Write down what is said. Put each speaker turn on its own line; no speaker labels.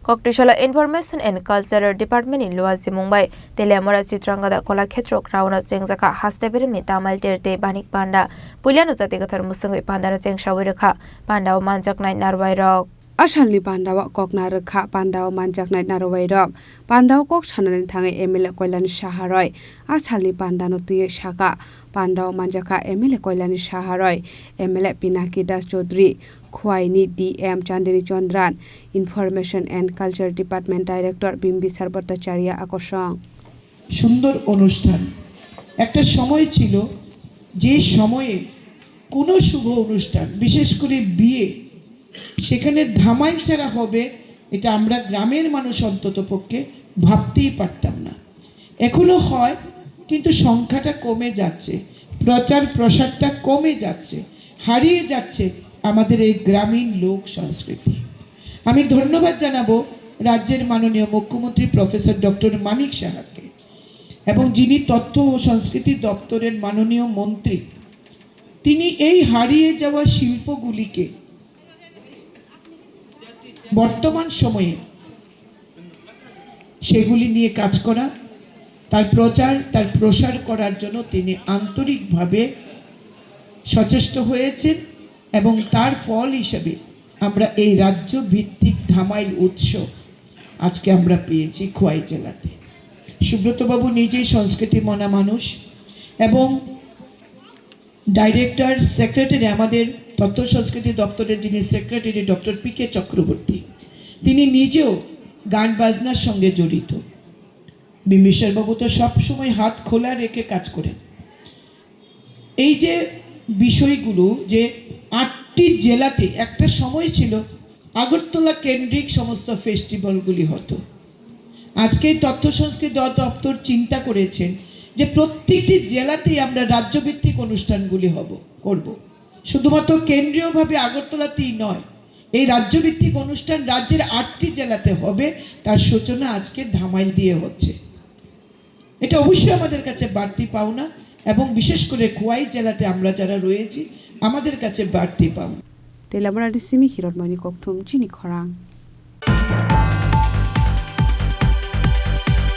Koktishala Information and Cultural Department in Luazi Mumbai, Telemora Chitrangada Kolakhetro, Crown of Jengzaka, Hastebirmi, Tamal Terte, Banik Panda, Puliano Zatikatar Musungi Pandano Jeng Shawiraka, Pandao Manjak Night Narwai Rock.
Asalni Pandao Kokna Raka, Pandao Manjak Night Narwai Rock, Pandao Kok Chanan Tangi Emile Koilan Shaharoi, Asalni Pandano Tuye Shaka, Pandao Manjaka Emile Koilan Shaharoi, Emile Pinaki Das Chodri, Khwaini DM Chandini Chandran, Information and Culture Department Director Bimbisar Bhattacharya Akosong.
সুন্দর অনুষ্ঠান একটা সময় ছিল যে সময়ে কোনো শুভ অনুষ্ঠান বিশেষ করে বিয়ে সেখানে ধামাইল ছাড়া হবে এটা আমরা গ্রামের মানুষ অন্ততপক্ষে ভাবতেই পারতাম না এখনো হয় কিন্তু সংখ্যাটা কমে যাচ্ছে প্রচার প্রসারটা কমে যাচ্ছে হারিয়ে যাচ্ছে আমাদের এই গ্রামীণ লোক সংস্কৃতি আমি ধন্যবাদ জানাবো রাজ্যের মাননীয় মুখ্যমন্ত্রী প্রফেসর ডক্টর মানিক সাহাকে এবং যিনি তথ্য ও সংস্কৃতি দপ্তরের মাননীয় মন্ত্রী তিনি এই হারিয়ে যাওয়া শিল্পগুলিকে বর্তমান সময়ে সেগুলি নিয়ে কাজ করা তার প্রচার তার প্রসার করার জন্য তিনি আন্তরিকভাবে সচেষ্ট হয়েছেন এবং তার ফল হিসেবে আমরা এই রাজ্য ভিত্তিক ধামাইল উৎসব আজকে আমরা পেয়েছি খোয়াই জেলাতে সুব্রত বাবু নিজেই সংস্কৃতি মনা মানুষ এবং ডাইরেক্টর সেক্রেটারি আমাদের তথ্য সংস্কৃতি দপ্তরের যিনি সেক্রেটারি ডক্টর পিকে চক্রবর্তী তিনি নিজেও গান বাজনার সঙ্গে জড়িত বিম্বিসার বাবু তো সবসময় হাত খোলা রেখে কাজ করেন এই যে বিষয়গুলো যে ৮টি জেলাতে একটা সময় ছিল আগরতলা কেন্দ্রিক সমস্ত ফেস্টিভ্যালগুলি হতো আজকে তথ্য সংস্কৃতি দপ্তর চিন্তা করেছেন যে প্রত্যেকটি জেলাতেই আমরা রাজ্যভিত্তিক অনুষ্ঠানগুলি করব শুধুমাত্র কেন্দ্রীয়ভাবে আগরতলাতেই নয় এই রাজ্যভিত্তিক অনুষ্ঠান রাজ্যের ৮টি জেলাতে হবে তার সূচনা আজকে ধামাইল দিয়ে হচ্ছে এটা অবশ্যই আমাদের কাছে বাড়তি পাওনা এবং বিশেষ করে খোয়াই জেলাতে আমরা যারা রয়েছি আমাদের কাছে বাড়তি পাওনা
তেলামরা ডিসিমি হিরণমণি কোকথুম চিনি খরাং